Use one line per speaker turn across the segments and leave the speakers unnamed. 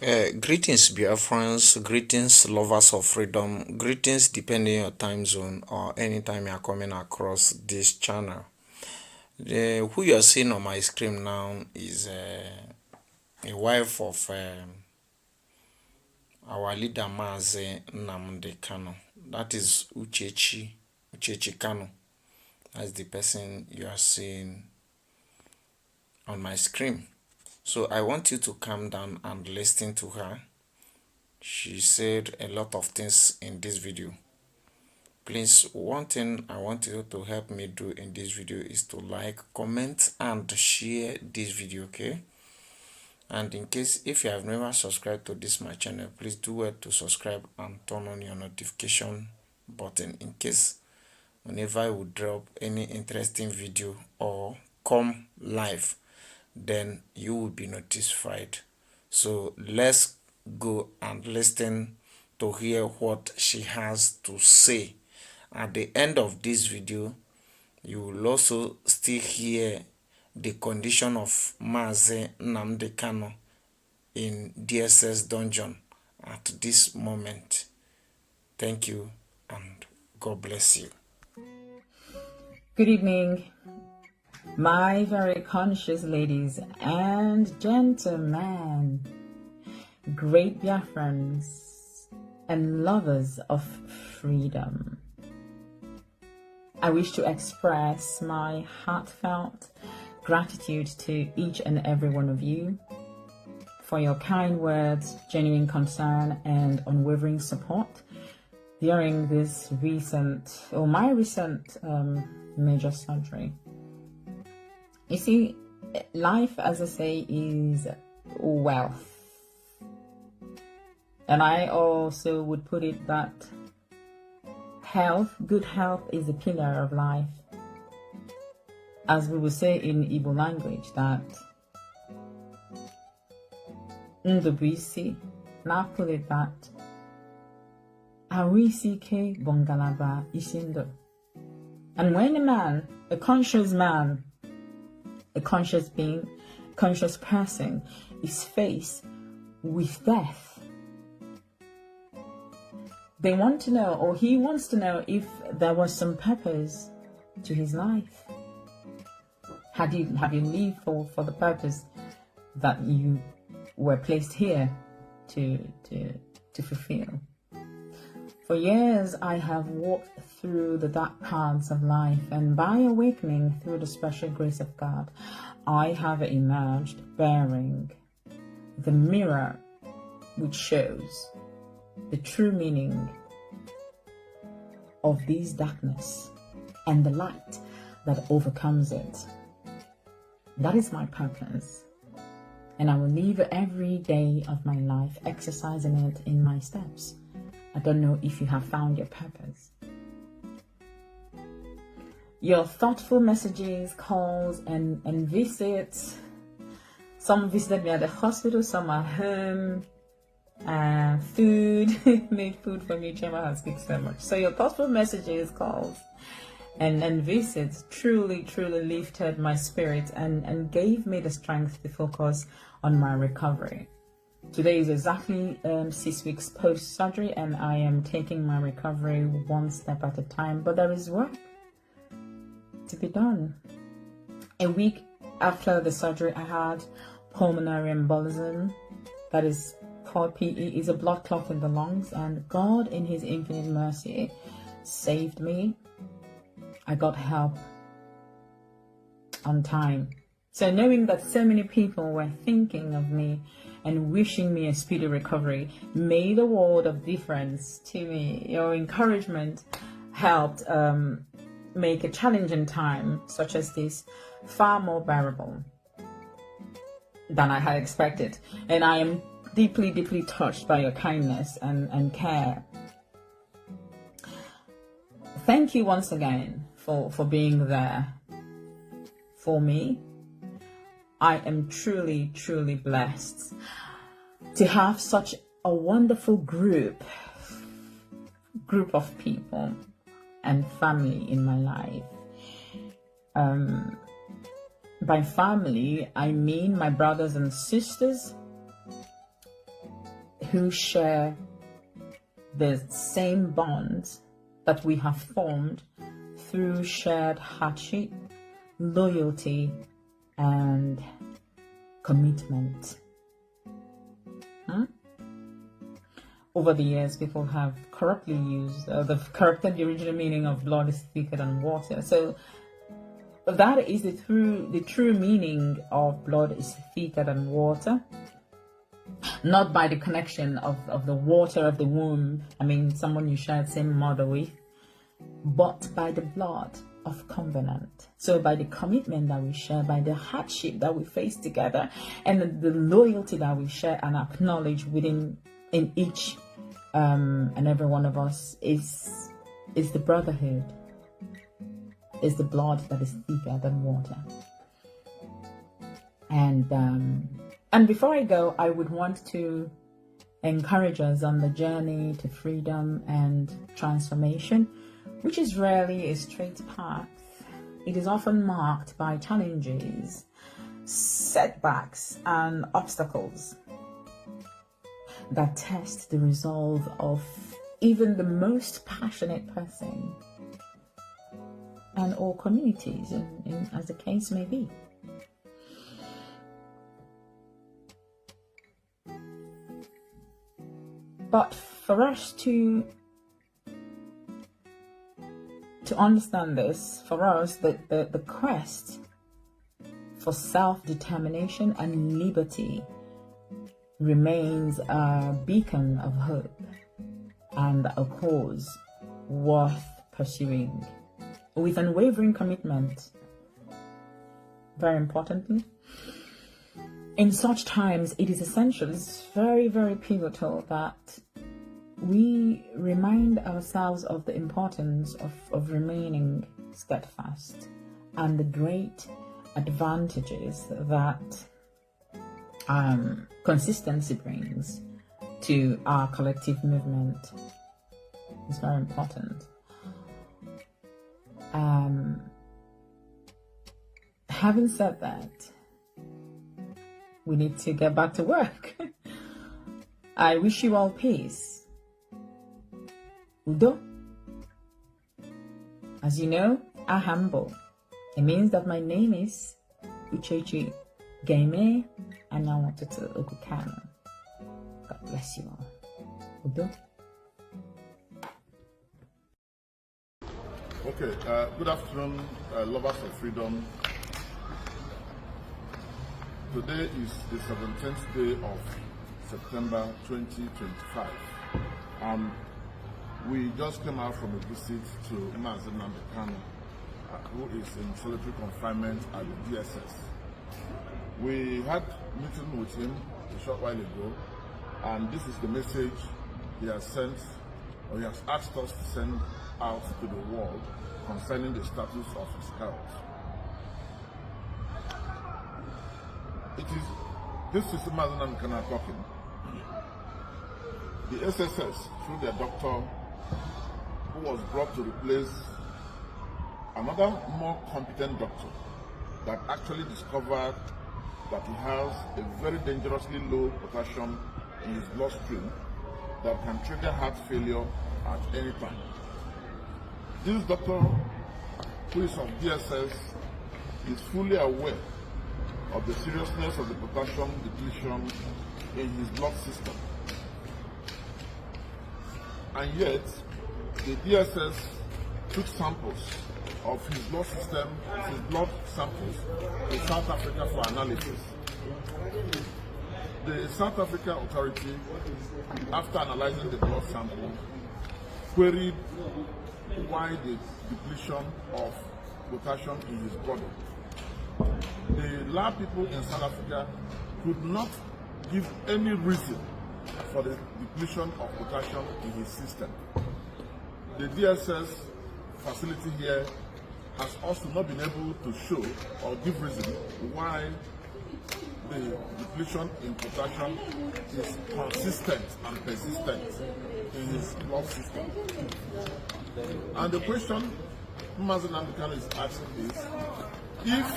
Greetings, dear friends. Greetings, lovers of freedom. Greetings, depending on your time zone or anytime you are coming across this channel. Who you are seeing on my screen now is a wife of our leader Mazi Nnamdi Kanu. That is Uchechi Kanu. That's the person you are seeing on my screen. So I want you to calm down and listen to her. She said a lot of things in this video. Please, one thing I want you to help me do in this video is to like, comment, and share this video, okay? And in case if you have never subscribed to this my channel, please do well to subscribe and turn on your notification button in case whenever I will drop any interesting video or come live, then you will be notified. So let's go and listen to hear what she has to say. At the end of this video, you will also still hear the condition of Mazi Nnamdi Kanu in DSS dungeon at this moment. Thank you and God bless you.
Good evening, my very conscious ladies and gentlemen, great Biafrans and lovers of freedom. I wish to express my heartfelt gratitude to each and every one of you for your kind words, genuine concern, and unwavering support during this my recent major surgery. You see, life, as I say, is wealth. And I also would put it that good health is a pillar of life. As we would say in Igbo language, that Ndubisi, now put it that Arisike Bongalaba Isindo. And when a man, a conscious man, a conscious being, conscious person is faced with death, they want to know, or he wants to know, if there was some purpose to his life. Have you lived for the purpose that you were placed here to fulfill? For years, I have walked through the dark paths of life, and by awakening through the special grace of God, I have emerged bearing the mirror which shows the true meaning of this darkness and the light that overcomes it. That is my purpose, and I will live every day of my life exercising it in my steps. I don't know if you have found your purpose. Your thoughtful messages, calls, and visits. Some visited me at the hospital, some at home. Food, made food for me. Chema has speak so much. So your thoughtful messages, calls, and visits truly lifted my spirit and gave me the strength to focus on my recovery. Today is exactly 6 weeks post-surgery, and I am taking my recovery one step at a time. But there is work to be done. A week after the surgery, I had pulmonary embolism, that is called PE, is a blood clot in the lungs, and God in his infinite mercy saved me. I got help on time. So knowing that so many people were thinking of me and wishing me a speedy recovery made a world of difference to me. Your encouragement helped make a challenging time such as this far more bearable than I had expected. And I am deeply touched by your kindness and care. Thank you once again for being there for me. I am truly blessed to have such a wonderful group of people and family in my life. By family, I mean my brothers and sisters, who share the same bonds that we have formed through shared hardship, loyalty, and commitment. Over the years, people have corruptly used, they've corrupted the original meaning of blood is thicker than water. So that is the true meaning of blood is thicker than water. Not by the connection of the water of the womb, I mean someone you shared same mother with, but by the blood of covenant. So by the commitment that we share, by the hardship that we face together, and the loyalty that we share and acknowledge in each and every one of us is the brotherhood, is the blood that is thicker than water. And before I go, I would want to encourage us on the journey to freedom and transformation, which is rarely a straight path. It is often marked by challenges, setbacks, and obstacles that test the resolve of even the most passionate person and all communities, as the case may be. But for us to understand this, for us, the quest for self-determination and liberty remains a beacon of hope and a cause worth pursuing with unwavering commitment. Very importantly, in such times, it is essential, it's very, very pivotal that we remind ourselves of the importance of remaining steadfast and the great advantages that consistency brings to our collective movement. It's very important. Having said that, we need to get back to work. I wish you all peace. Udo. As you know, I'm humble. It means that my name is Uchechi Kanu, and I want to Kanu. God bless you all. Udo.
Okay, good afternoon, lovers of freedom. Today is the 17th day of September 2025. We just came out from a visit to Mazi Nnamdi Kanu, who is in solitary confinement at the DSS. We had a meeting with him a short while ago, and this is the message he has sent, or he has asked us to send out to the world concerning the status of his health. This is Mazi Nnamdi Kanu talking. The SSS, through their doctor, who was brought to replace another more competent doctor that actually discovered that he has a very dangerously low potassium in his bloodstream that can trigger heart failure at any time. This doctor, who is of DSS, is fully aware of the seriousness of the potassium depletion in his blood system. And yet, the DSS took samples of his blood system, his blood samples, to South Africa for analysis. The South African authority, after analyzing the blood sample, queried why the depletion of potassium in his body. The lab people in South Africa could not give any reason for the depletion of potassium in his system. The DSS facility here has also not been able to show or give reason why the depletion in potassium is consistent and persistent in his blood system. And the question Mazi Nnamdi Kanu is asking is, if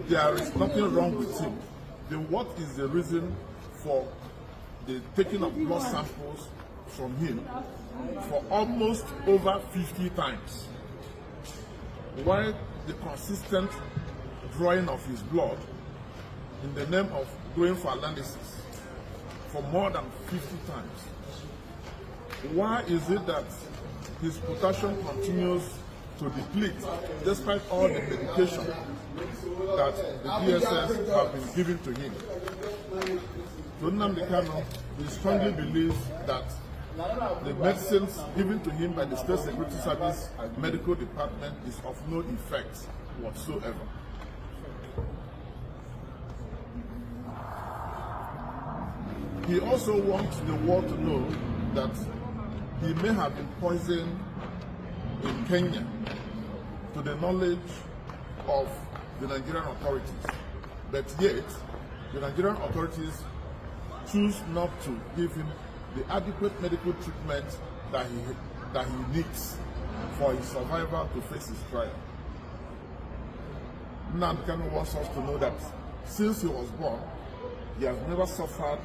there is nothing wrong with him, then what is the reason for the taking of blood samples from him for almost over 50 times, while the consistent drawing of his blood in the name of going for analysis for more than 50 times. Why is it that his potassium continues to deplete despite all the medication that the DSS have been giving to him? Nnamdi Kanu, we strongly believe that the medicines given to him by the State Security Service medical department is of no effect whatsoever. He also wants the world to know that he may have been poisoned in Kenya to the knowledge of the Nigerian authorities, but yet the Nigerian authorities choose not to give him the adequate medical treatment that he needs for his survival to face his trial. Nnamdi Kanu wants us to know that since he was born, he has never suffered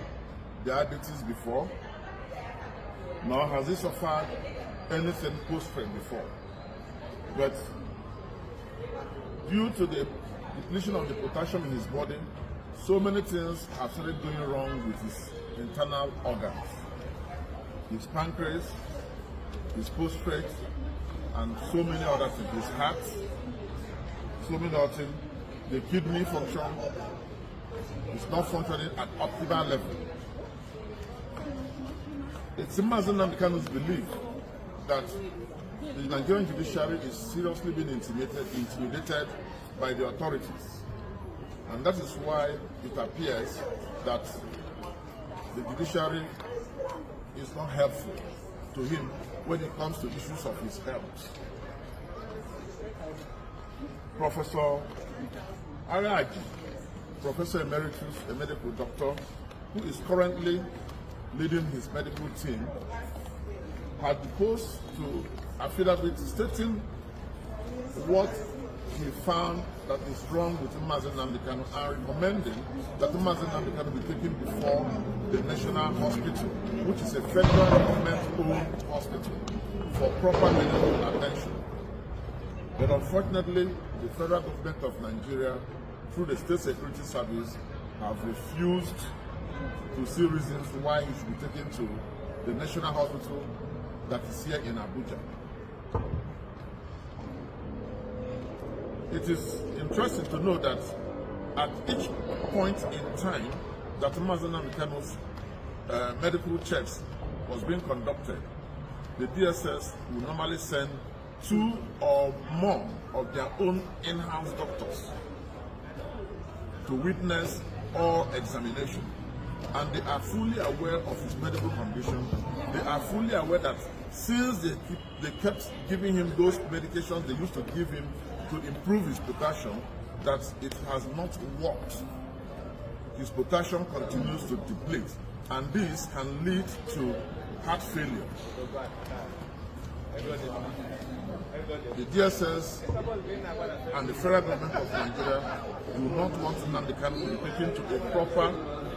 diabetes before, nor has he suffered anything post-frame before. But due to the depletion of the potassium in his body, so many things have started going wrong with his internal organs. His pancreas, his prostate, and so many other things. His heart, so many other things. The kidney function is not functioning at optimal level. It's Mazi Nnamdi Kanu's belief that the Nigerian judiciary is seriously being intimidated by the authorities. And that is why it appears that the judiciary is not helpful to him when it comes to issues of his health. Professor Araji, Professor Emeritus, a medical doctor, who is currently leading his medical team, had proposed to affidavit stating what he found that is wrong with Mazi Nnamdi Kanu and recommending that Mazi Nnamdi Kanu be taken before the National Hospital, which is a federal government-owned hospital, for proper medical attention. But unfortunately, the federal government of Nigeria, through the State Security Service, have refused to see reasons why he should be taken to the National Hospital that is here in Abuja. It is interesting to know that at each point in time that Mazi Nnamdi Kanu's medical checks was being conducted, the DSS will normally send 2 or more of their own in-house doctors to witness all examination. And they are fully aware of his medical condition. They are fully aware that since they kept giving him those medications they used to give him to improve his potassium, that it has not worked. His potassium continues to deplete, and this can lead to heart failure. The DSS and the federal government of Nigeria do not want Nnamdi Kanu to be taken to a proper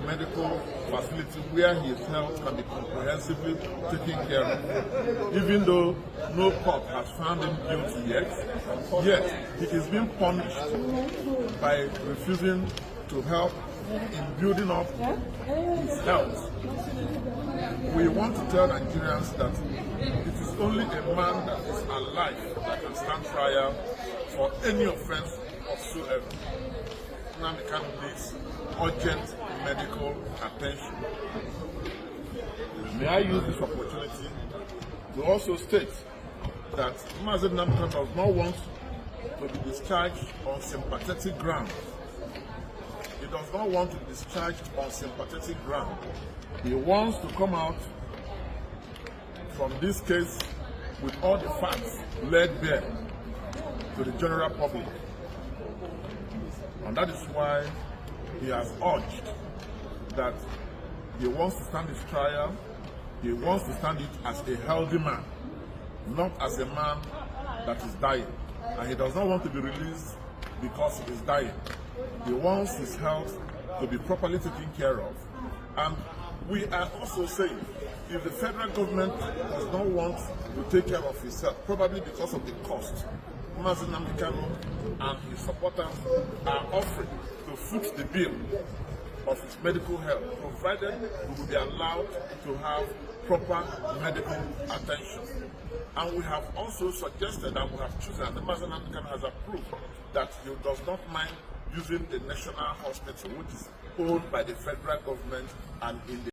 medical facility where his health can be comprehensively taken care of. Even though no court has found him guilty yet he is being punished by refusing to help in building up his health. We want to tell Nigerians that it is only a man that is alive that can stand trial for any offense whatsoever. Nnamdi Kanu needs urgent medical attention. May I use this opportunity to also state that Mazi Nnamdi Kanu does not want to be discharged on sympathetic grounds. He does not want to be discharged on sympathetic grounds. He wants to come out from this case with all the facts laid bare to the general public. And that is why he has urged that he wants to stand his trial, he wants to stand it as a healthy man, not as a man that is dying. And he does not want to be released because he is dying. He wants his health to be properly taken care of. And We are also saying, if the federal government does not want to take care of itself, probably because of the cost, Mazi Nnamdi Kanu and his supporters are offering to foot the bill of his medical health, provided we will be allowed to have proper medical attention. And we have also suggested, and we have chosen, and the Mazi Nnamdi Kanu has approved, that he does not mind using the national hospital, which is owned by the federal government and in the